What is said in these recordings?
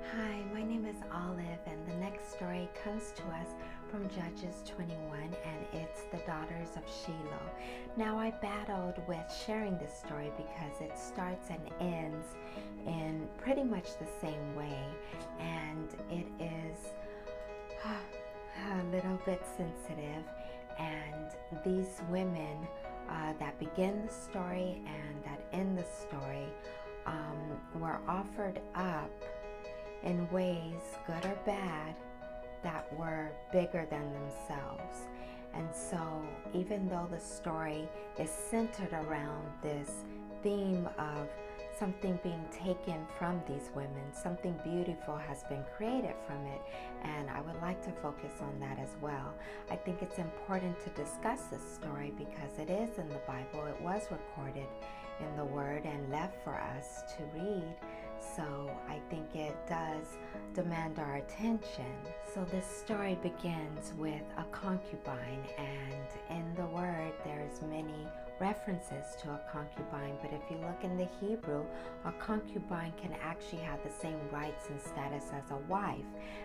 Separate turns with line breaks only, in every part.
Hi, my name is Aleph, and the next story comes to us from Judges 21, and it's the daughters of Shiloh. Now, I battled with sharing this story because it starts and ends in pretty much the same way, and it is a little bit sensitive. And these women that begin the story and that end the story were offered up in ways, good or bad, that were bigger than themselves. And so even though the story is centered around this theme of something being taken from these women, something beautiful has been created from it, and I would like to focus on that as well. I think it's important to discuss this story because it is in the Bible. It was recorded in the Word and left for us to read. So I think it does demand our attention. So this story begins with a concubine, and in the Word there's many references to a concubine, but if you look in the Hebrew, a concubine can actually have the same rights and status as a wife.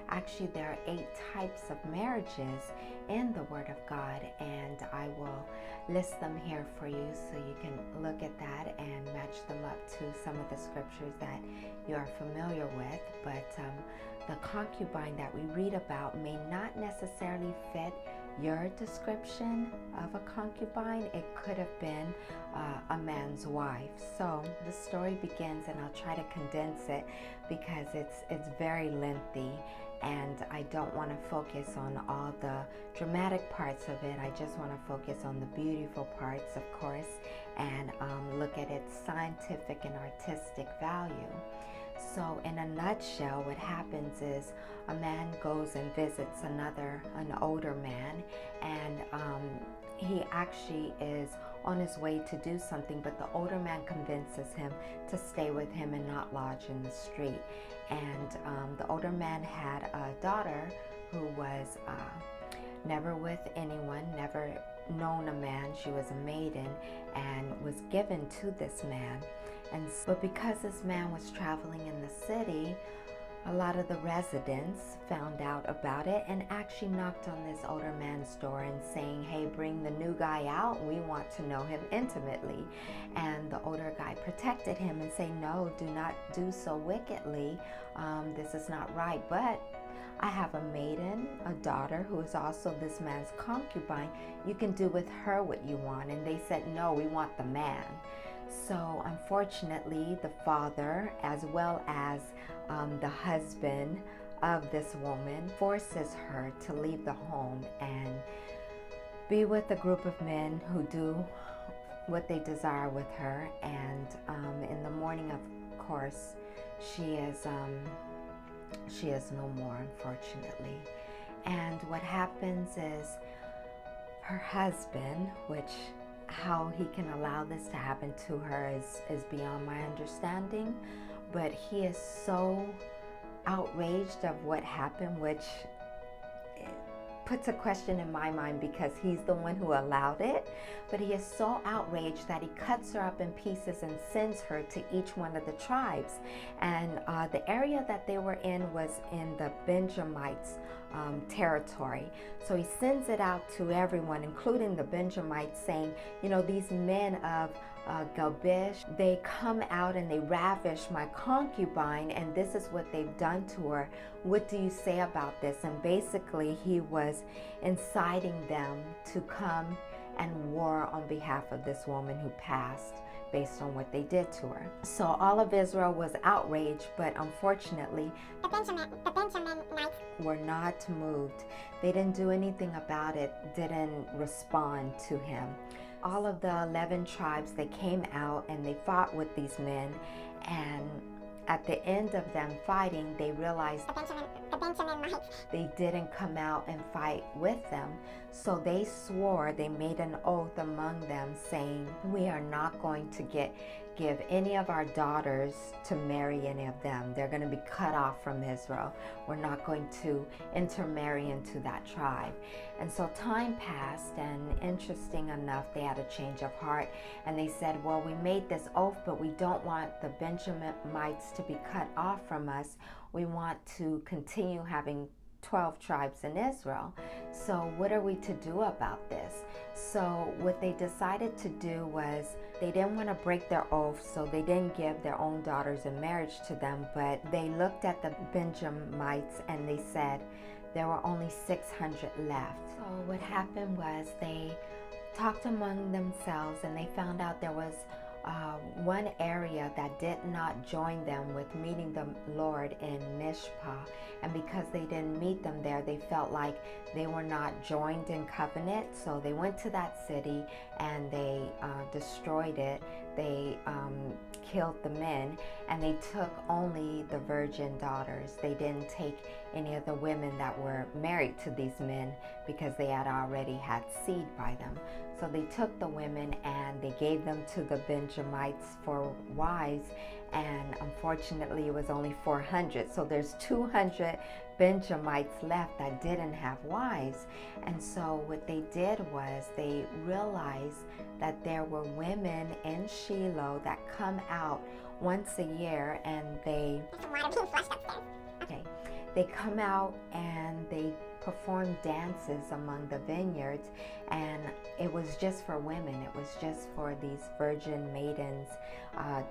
Actually, there are 8 types of marriages in the Word of God, and I will list them here for you so you can look at that and match them up to some of the scriptures that you are familiar with. But the concubine that we read about may not necessarily fit your description of a concubine. It could have been a man's wife. So the story begins, and I'll try to condense it because it's very lengthy, and I don't want to focus on all the dramatic parts of it. I just want to focus on the beautiful parts, of course, and look at its scientific and artistic value. So in a nutshell, what happens is a man goes and visits an older man, and he actually is on his way to do something, but the older man convinces him to stay with him and not lodge in the street. And the older man had a daughter who was never with anyone, never known a man. She was a maiden and was given to this man. But because this man was traveling in the city, a lot of the residents found out about it and actually knocked on this older man's door and saying, hey, bring the new guy out. We want to know him intimately. And the older guy protected him and said, no, do not do so wickedly. This is not right. But I have a maiden, a daughter, who is also this man's concubine. You can do with her what you want. And they said, no, we want the man. So unfortunately, the father, as well as the husband of this woman, forces her to leave the home and be with a group of men who do what they desire with her. And in the morning, of course, she is no more, unfortunately. And what happens is her husband, how he can allow this to happen to her is beyond my understanding, but he is so outraged of what happened, which puts a question in my mind because he's the one who allowed it. But he is so outraged that he cuts her up in pieces and sends her to each one of the tribes. And the area that they were in was in the Benjamites' territory. So he sends it out to everyone, including the Benjamites, saying, you know, these men of Gabish, they come out and they ravish my concubine, and this is what they've done to her. What do you say about this? And basically he was inciting them to come and war on behalf of this woman who passed based on what they did to her. So all of Israel was outraged, but unfortunately the Benjaminites were not moved. They didn't do anything about it, didn't respond to him. All of the 11 tribes, they came out and they fought with these men, and at the end of them fighting, they realized the Benjaminites, they didn't come out and fight with them. So they swore, they made an oath among them saying, we are not going to get give any of our daughters to marry any of them. They're going to be cut off from Israel. We're not going to intermarry into that tribe. And so time passed, and interesting enough, they had a change of heart, and they said, well, we made this oath, but we don't want the Benjaminites to be cut off from us. We want to continue having 12 tribes in Israel. So what are we to do about this? So what they decided to do was, they didn't want to break their oath, so they didn't give their own daughters in marriage to them, but they looked at the Benjaminites and they said there were only 600 left. So what happened was, they talked among themselves and they found out there was one area that did not join them with meeting the Lord in Mishpah, and because they didn't meet them there, they felt like they were not joined in covenant. So they went to that city and they destroyed it. They killed the men, and they took only the virgin daughters. They didn't take any of the women that were married to these men, because they had already had seed by them. So they took the women and they gave them to the Benjamites for wives, and unfortunately it was only 400. So there's 200 Benjamites left that didn't have wives. And so what they did was, they realized that there were women in Shiloh that come out once a year, and they come out and they perform dances among the vineyards, and it was just for women. It was just for these virgin maidens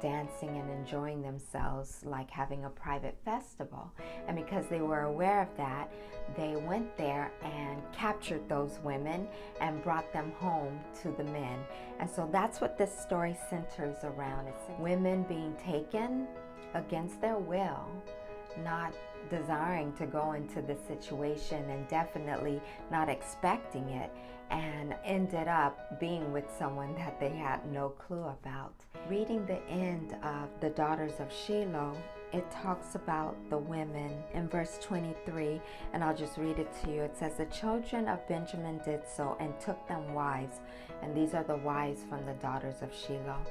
dancing and enjoying themselves, like having a private festival. And because they were aware of that, they went there and captured those women and brought them home to the men. And so that's what this story centers around. It's women being taken against their will, not desiring to go into this situation, and definitely not expecting it, and ended up being with someone that they had no clue about. Reading the end of the Daughters of Shiloh, it talks about the women in verse 23, and I'll just read it to you. It says, the children of Benjamin did so and took them wives, and these are the wives from the daughters of Shiloh,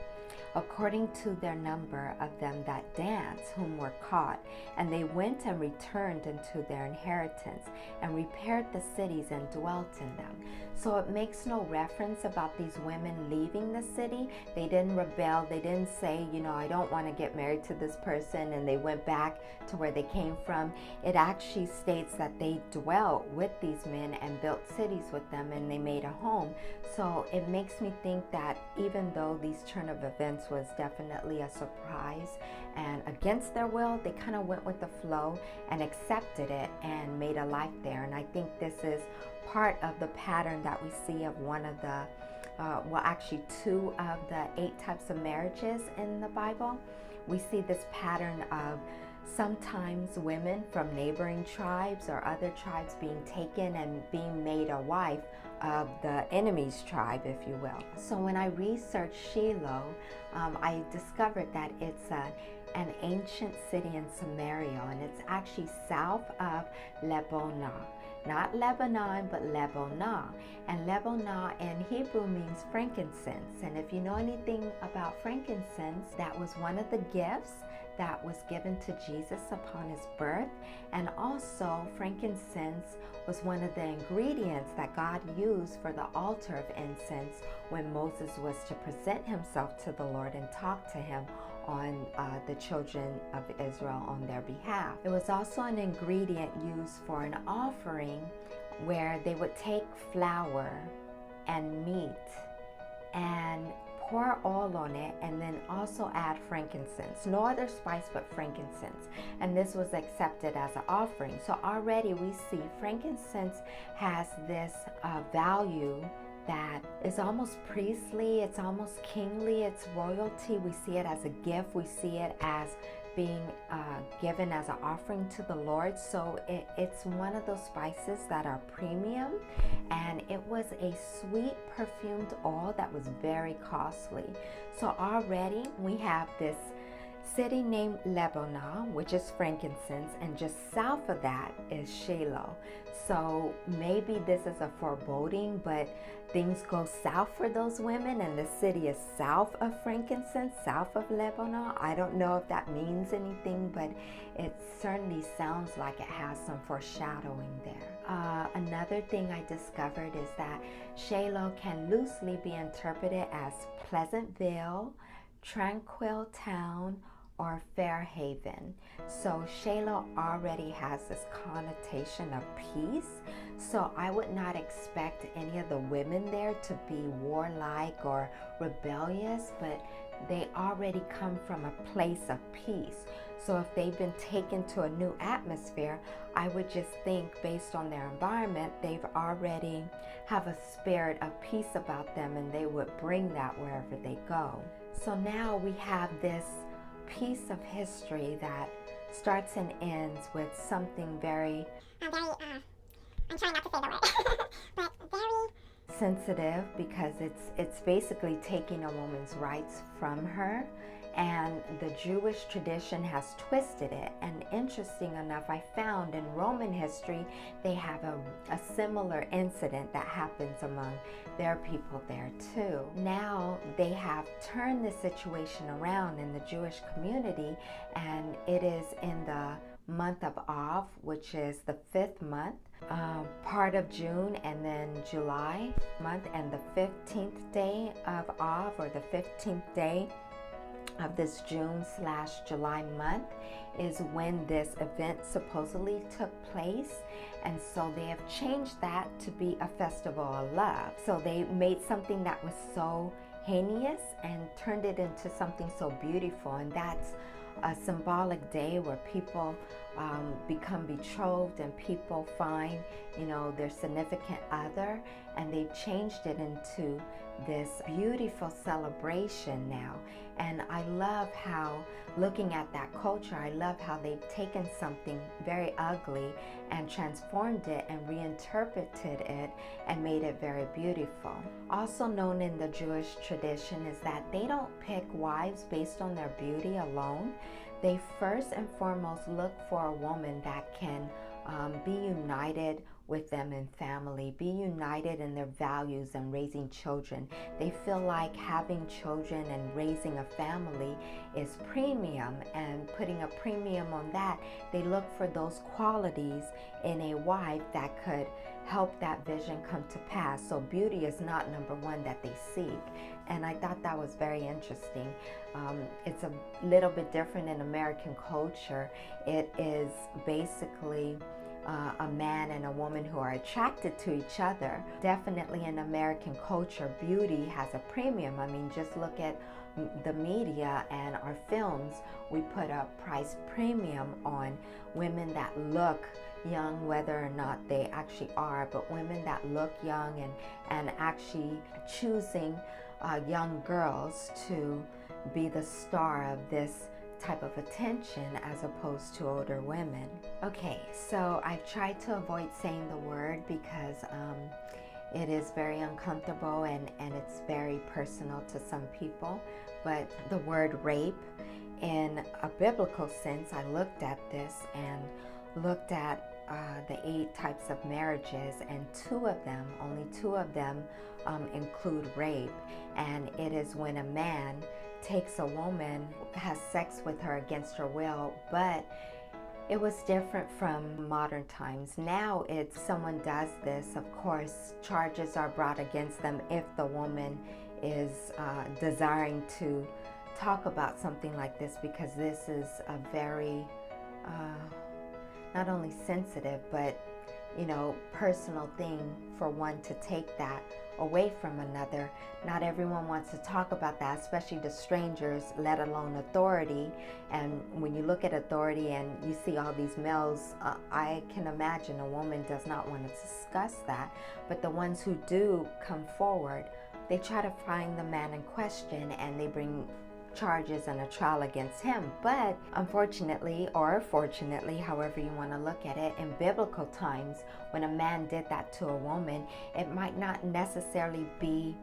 according to their number of them that danced, whom were caught. And they went and returned into their inheritance, and repaired the cities and dwelt in them. So it makes no reference about these women leaving the city. They didn't rebel. They didn't say, I don't want to get married to this person, and they went back to where they came from. It actually states that they dwelt with these men and built cities with them, and they made a home. So it makes me think that even though these turn of events was definitely a surprise and against their will, they kind of went with the flow and accepted it and made a life there. And I think this is part of the pattern that we see of one of the actually 2 of the 8 types of marriages in the Bible. We see this pattern of sometimes women from neighboring tribes or other tribes being taken and being made a wife of the enemy's tribe, if you will. So when I researched Shiloh, I discovered that it's an ancient city in Samaria, and it's actually south of Lebanon. Not Lebanon, but Lebanon. And Lebanon in Hebrew means frankincense. And if you know anything about frankincense, that was one of the gifts that was given to Jesus upon his birth. And also frankincense was one of the ingredients that God used for the altar of incense when Moses was to present himself to the Lord and talk to him on the children of Israel on their behalf. It was also an ingredient used for an offering, where they would take flour and meat and pour oil on it, and then also add frankincense. No other spice but frankincense. And this was accepted as an offering. So already we see frankincense has this value that is almost priestly, it's almost kingly, it's royalty. We see it as a gift. We see it as being given as an offering to the Lord. So it's one of those spices that are premium, and it was a sweet perfumed oil that was very costly. So already we have this city named Lebanon, which is frankincense, and just south of that is Shiloh. So maybe this is a foreboding, but things go south for those women, and the city is south of frankincense, south of Lebanon. I don't know if that means anything, but it certainly sounds like it has some foreshadowing there. Another thing I discovered is that Shiloh can loosely be interpreted as Pleasantville, Tranquil Town, or Fair Haven. So Shiloh already has this connotation of peace. So I would not expect any of the women there to be warlike or rebellious, but they already come from a place of peace. So if they've been taken to a new atmosphere, I would just think based on their environment, they've already have a spirit of peace about them, and they would bring that wherever they go. So now we have this piece of history that starts and ends with something very,
I'm trying not to say the word, but very
sensitive, because it's basically taking a woman's rights from her, and the Jewish tradition has twisted it. And interesting enough, I found in Roman history they have a similar incident that happens among their people there too. Now they have turned the situation around in the Jewish community, and it is in the month of Av, which is the 5th month, part of June, and then July month, and the 15th day of Av, or the 15th day of this June/July month, is when this event supposedly took place. And so they have changed that to be a festival of love. So they made something that was so heinous and turned it into something so beautiful. And that's a symbolic day where people become betrothed, and people find, their significant other, and they've changed it into this beautiful celebration now. And I love how, looking at that culture, I love how they've taken something very ugly and transformed it and reinterpreted it and made it very beautiful. Also known in the Jewish tradition is that they don't pick wives based on their beauty alone. They first and foremost look for a woman that can be united with them in family, be united in their values and raising children. They feel like having children and raising a family is premium, and putting a premium on that, they look for those qualities in a wife that could help that vision come to pass. So beauty is not number one that they seek. And I thought that was very interesting. It's a little bit different in American culture. It is basically a man and a woman who are attracted to each other. Definitely in American culture, beauty has a premium. I mean, just look at the media and our films. We put a price premium on women that look young, whether or not they actually are, but women that look young, and actually choosing young girls to be the star of this type of attention as opposed to older women. Okay, so I've tried to avoid saying the word because it is very uncomfortable and it's very personal to some people. But the word rape, in a biblical sense, I looked at this and looked at the 8 types of marriages, and only two of them include rape. And it is when a man takes a woman, has sex with her against her will. But it was different from modern times. Now it's someone does this, of course, charges are brought against them if the woman is desiring to talk about something like this, because this is a very not only sensitive but personal thing for one to take that away from another. Not everyone wants to talk about that, especially to strangers, let alone authority. And when you look at authority and you see all these males, I can imagine a woman does not want to discuss that. But the ones who do come forward, they try to find the man in question and they bring charges and a trial against him. But unfortunately, or fortunately, however you want to look at it, in biblical times, when a man did that to a woman, it might not necessarily be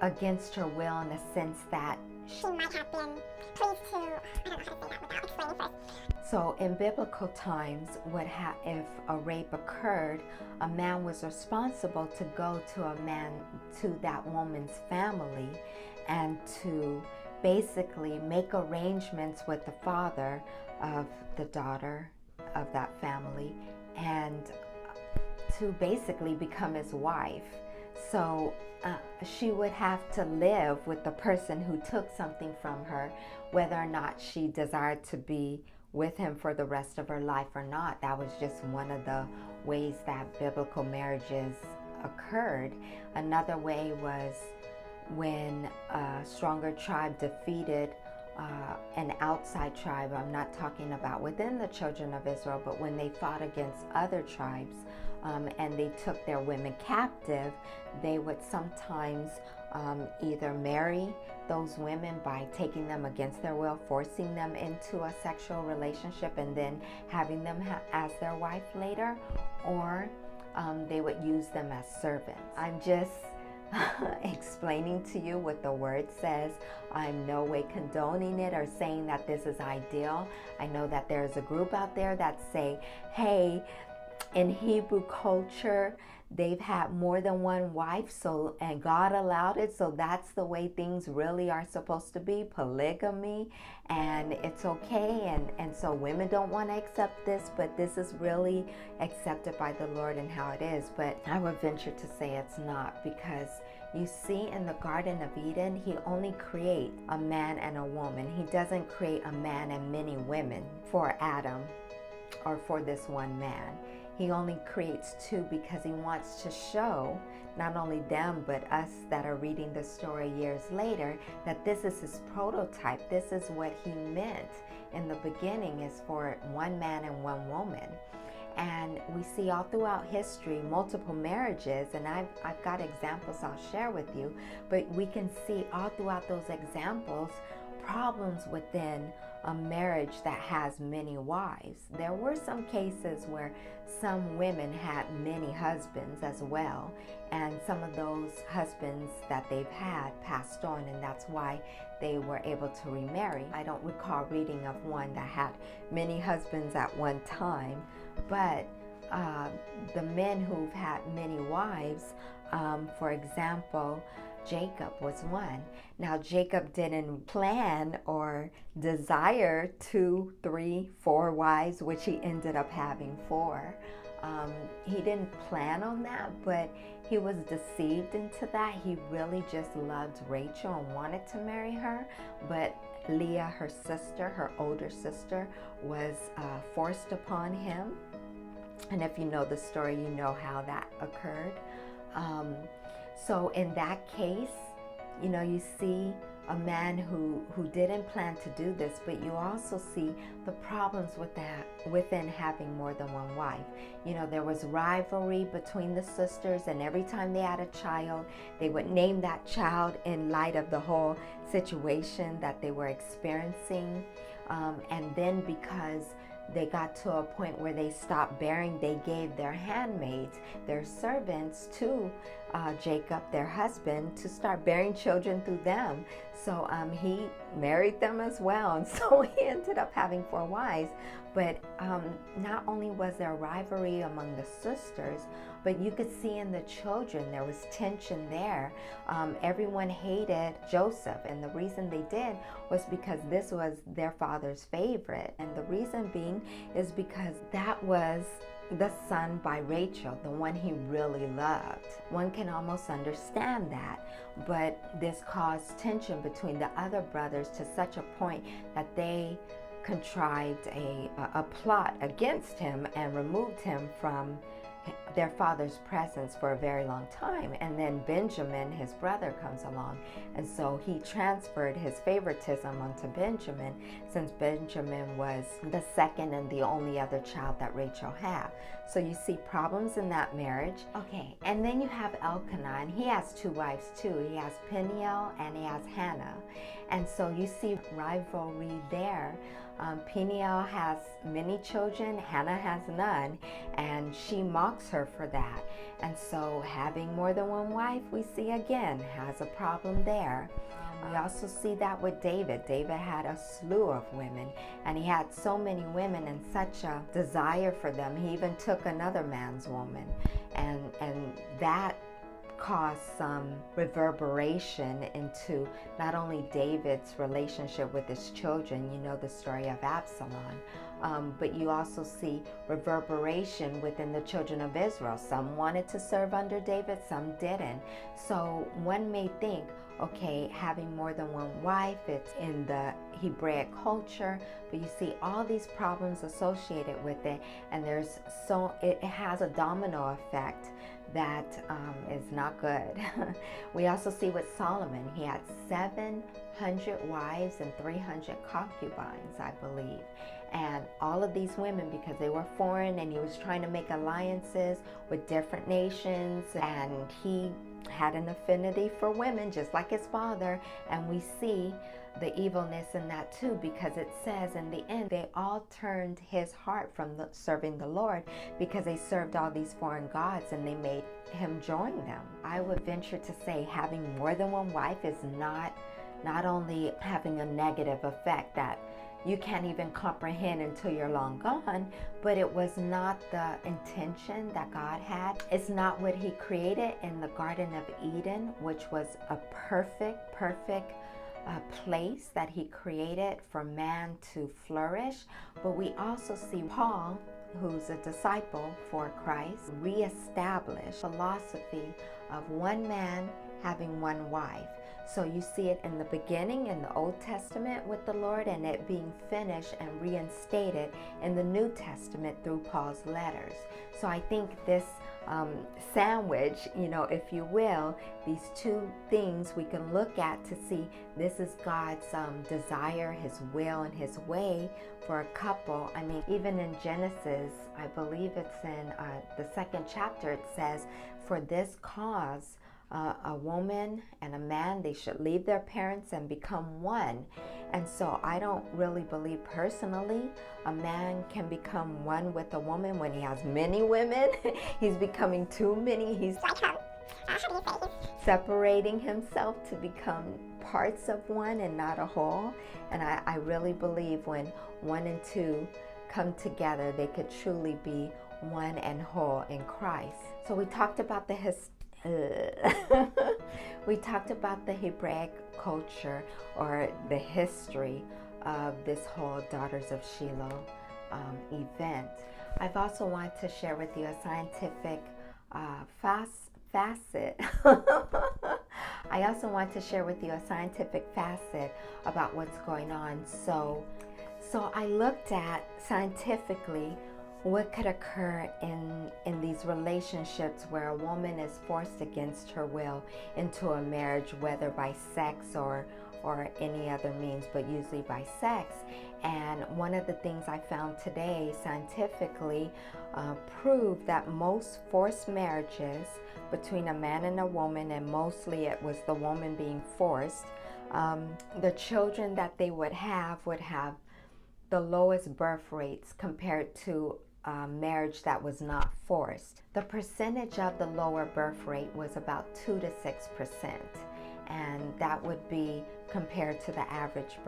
against her will, in the sense that
she might have been pleased to, I don't know how to say that without explaining first.
So in biblical times, if a rape occurred, a man was responsible to go to that woman's family and to basically make arrangements with the father of the daughter of that family and to basically become his wife. So she would have to live with the person who took something from her, whether or not she desired to be with him for the rest of her life or not. That was just one of the ways that biblical marriages occurred. Another way was when a stronger tribe defeated an outside tribe. I'm not talking about within the children of Israel, but when they fought against other tribes and they took their women captive, they would sometimes either marry those women by taking them against their will, forcing them into a sexual relationship and then having them as their wife later, or they would use them as servants. I'm just explaining to you what the word says. I'm no way condoning it or saying that this is ideal. I know that there's a group out there that say, hey, in Hebrew culture, they've had more than one wife, and God allowed it, so that's the way things really are supposed to be, polygamy, and it's okay, and so women don't want to accept this, but this is really accepted by the Lord and how it is. But I would venture to say it's not, because you see in the Garden of Eden, he only creates a man and a woman. He doesn't create a man and many women for Adam or for this one man. He only creates two because he wants to show not only them but us that are reading the story years later that this is his prototype. This is what he meant in the beginning, is for one man and one woman. And we see all throughout history multiple marriages, and I've got examples I'll share with you, but we can see all throughout those examples problems within a marriage that has many wives. There were some cases where some women had many husbands as well, and some of those husbands that they've had passed on, and that's why they were able to remarry. I don't recall reading of one that had many husbands at one time, but the men who've had many wives, for example, Jacob was one. Now, Jacob didn't plan or desire 2, 3, 4 wives, which he ended up having 4. He didn't plan on that, but he was deceived into that. He really just loved Rachel and wanted to marry her, but Leah, her sister, her older sister, was forced upon him. And if you know the story, you know how that occurred. So in that case, you know, you see a man who didn't plan to do this, but you also see the problems with that within having more than one wife. You know, there was rivalry between the sisters, and every time they had a child, they would name that child in light of the whole situation that they were experiencing. And then because they got to a point where they stopped bearing, they gave their handmaids, their servants, to Jacob, their husband, to start bearing children through them. So he married them as well, and so he ended up having 4 wives. But not only was there rivalry among the sisters, but you could see in the children there was tension there. Everyone hated Joseph, and the reason they did was because this was their father's favorite. And the reason being is because that was the son by Rachel, the one he really loved. One can almost understand that, but this caused tension between the other brothers to such a point that they contrived a plot against him and removed him from their father's presence for a very long time. And then Benjamin, his brother, comes along, and so he transferred his favoritism onto Benjamin, since Benjamin was the second and the only other child that Rachel had. So you see problems in that marriage. Okay, and then you have Elkanah, and he has 2 wives too. He has Peniel and he has Hannah, and so you see rivalry there. Peniel has many children, Hannah has none, and she mocks her for that. And so having more than one wife, we see again, has a problem there. We also see that with David. David had a slew of women, and he had so many women and such a desire for them. He even took another man's woman, and that caused some reverberation into not only David's relationship with his children, you know the story of Absalom, but you also see reverberation within the children of Israel. Some wanted to serve under David, some didn't. So one may think, okay, having more than one wife, it's in the Hebraic culture, but you see all these problems associated with it, and it has a domino effect that is not good. We also see with Solomon, he had 700 wives and 300 concubines, I believe. And all of these women, because they were foreign, and he was trying to make alliances with different nations, and he had an affinity for women just like his father. And we see the evilness in that too, because it says in the end they all turned his heart from serving the Lord, because they served all these foreign gods and they made him join them. I would venture to say having more than one wife is not only having a negative effect that you can't even comprehend until you're long gone, but it was not the intention that God had. It's not what he created in the Garden of Eden, which was a perfect place that he created for man to flourish. But we also see Paul, who's a disciple for Christ, reestablish philosophy of one man having one wife. So you see it in the beginning in the Old Testament with the Lord, and it being finished and reinstated in the New Testament through Paul's letters. So I think this sandwich, if you will, these two things we can look at to see this is God's desire, his will, and his way for a couple. I mean, even in Genesis, I believe it's in the 2nd chapter, it says, for this cause, a woman and a man, they should leave their parents and become one. And so I don't really believe personally a man can become one with a woman when he has many women. He's becoming too many. He's separating himself to become parts of one and not a whole. And I really believe when one and two come together, they could truly be one and whole in Christ. So we talked about the Hebraic culture, or the history of this whole Daughters of Shiloh event. I've also wanted to share with you a scientific facet. I also want to share with you a scientific facet about what's going on. So I looked at scientifically what could occur in these relationships where a woman is forced against her will into a marriage, whether by sex or any other means, but usually by sex. And one of the things I found today scientifically proved that most forced marriages between a man and a woman, and mostly it was the woman being forced, the children that they would have the lowest birth rates compared to marriage that was not forced. The percentage of the lower birth rate was about 2 to 6%, and that would be compared to the average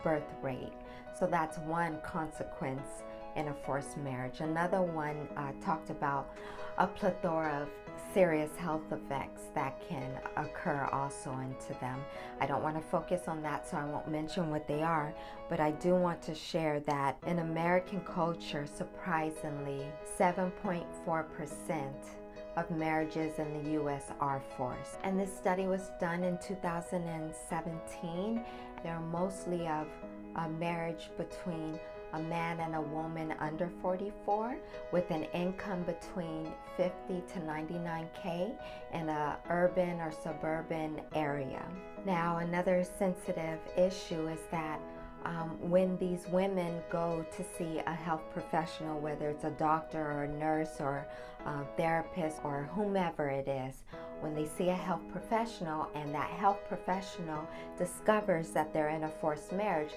birth rate. So that's one consequence in a forced marriage. Another one talked about a plethora of serious health effects that can occur also into them. I don't want to focus on that, so I won't mention what they are, but I do want to share that in American culture, surprisingly, 7.4% of marriages in the U.S. are forced. And this study was done in 2017. They're mostly of a marriage between a man and a woman under 44 with an income between 50 to 99K in a urban or suburban area. Now, another sensitive issue is that when these women go to see a health professional, whether it's a doctor or a nurse or a therapist or whomever it is, when they see a health professional and that health professional discovers that they're in a forced marriage,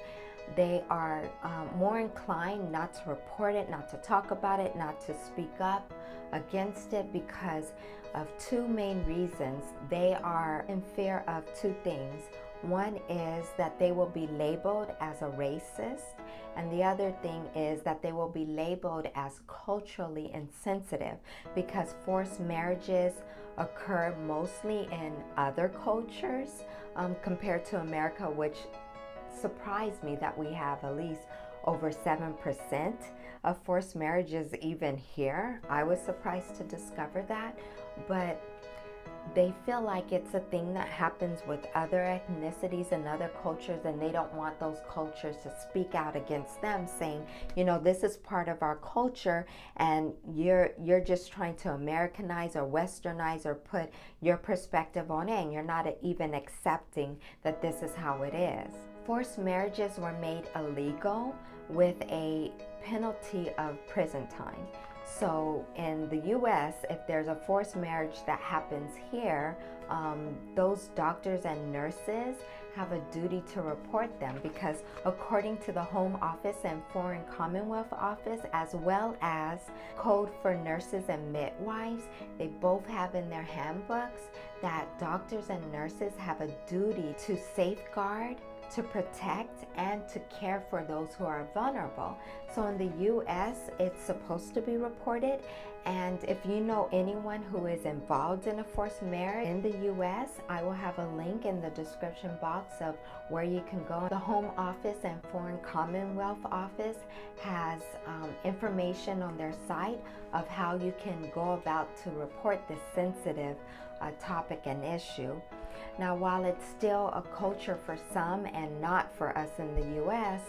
they are more inclined not to report it, not to talk about it, not to speak up against it because of two main reasons. They are in fear of two things. One is that they will be labeled as a racist, and the other thing is that they will be labeled as culturally insensitive, because forced marriages occur mostly in other cultures compared to America, which surprised me that we have at least over 7% of forced marriages even here. I was surprised to discover that, but they feel like it's a thing that happens with other ethnicities and other cultures, and they don't want those cultures to speak out against them, saying, you know, this is part of our culture and you're just trying to Americanize or Westernize or put your perspective on it, and you're not even accepting that this is how it is. Forced marriages were made illegal with a penalty of prison time. So in the US, if there's a forced marriage that happens here, those doctors and nurses have a duty to report them, because according to the Home Office and Foreign Commonwealth Office, as well as Code for Nurses and Midwives, they both have in their handbooks that doctors and nurses have a duty to safeguard, to protect, and to care for those who are vulnerable. So in the US, it's supposed to be reported, and if you know anyone who is involved in a forced marriage in the US, I will have a link in the description box of where you can go. The Home Office and Foreign Commonwealth Office has information on their site of how you can go about to report this sensitive topic and issue. Now, while it's still a culture for some and not for us in the US,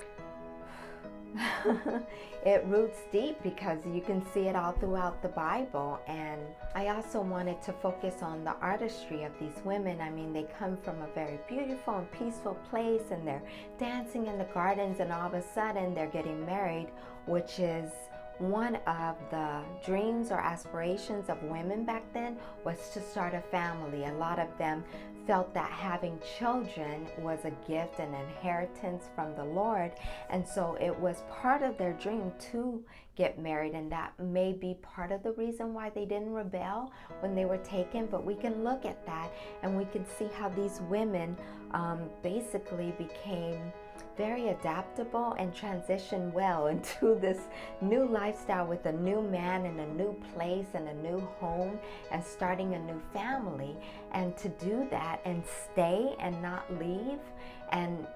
it roots deep, because you can see it all throughout the Bible. And I also wanted to focus on the artistry of these women. I mean, they come from a very beautiful and peaceful place, and they're dancing in the gardens, and all of a sudden they're getting married, which is one of the dreams or aspirations of women back then, was to start a family. A lot of them felt that having children was a gift and inheritance from the Lord, and so it was part of their dream to get married, and that may be part of the reason why they didn't rebel when they were taken. But we can look at that and we can see how these women basically became very adaptable and transitioned well into this new lifestyle with a new man and a new place and a new home and starting a new family. And to do that and stay and not leave and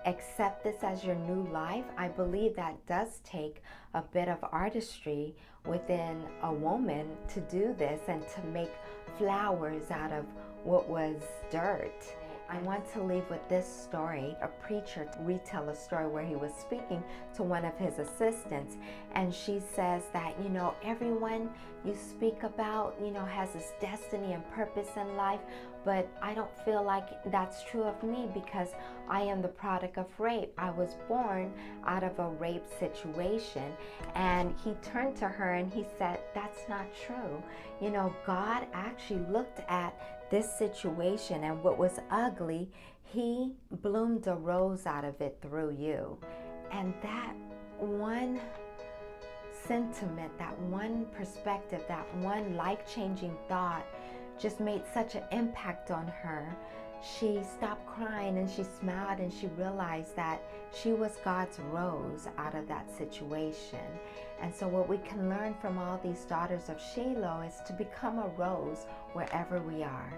accept this as your new life, I believe that does take a bit of artistry within a woman to do this and to make flowers out of what was dirt. I want to leave with this story. A preacher retell a story where he was speaking to one of his assistants, and she says that, you know, everyone you speak about, you know, has this destiny and purpose in life, but I don't feel like that's true of me, because I am the product of rape. I was born out of a rape situation. And he turned to her and he said, that's not true. You know, God actually looked at this situation, and what was ugly, he bloomed a rose out of it through you. And that one sentiment, that one perspective, that one life-changing thought just made such an impact on her. She stopped crying and she smiled, and she realized that she was God's rose out of that situation. And so what we can learn from all these daughters of Shiloh is to become a rose wherever we are.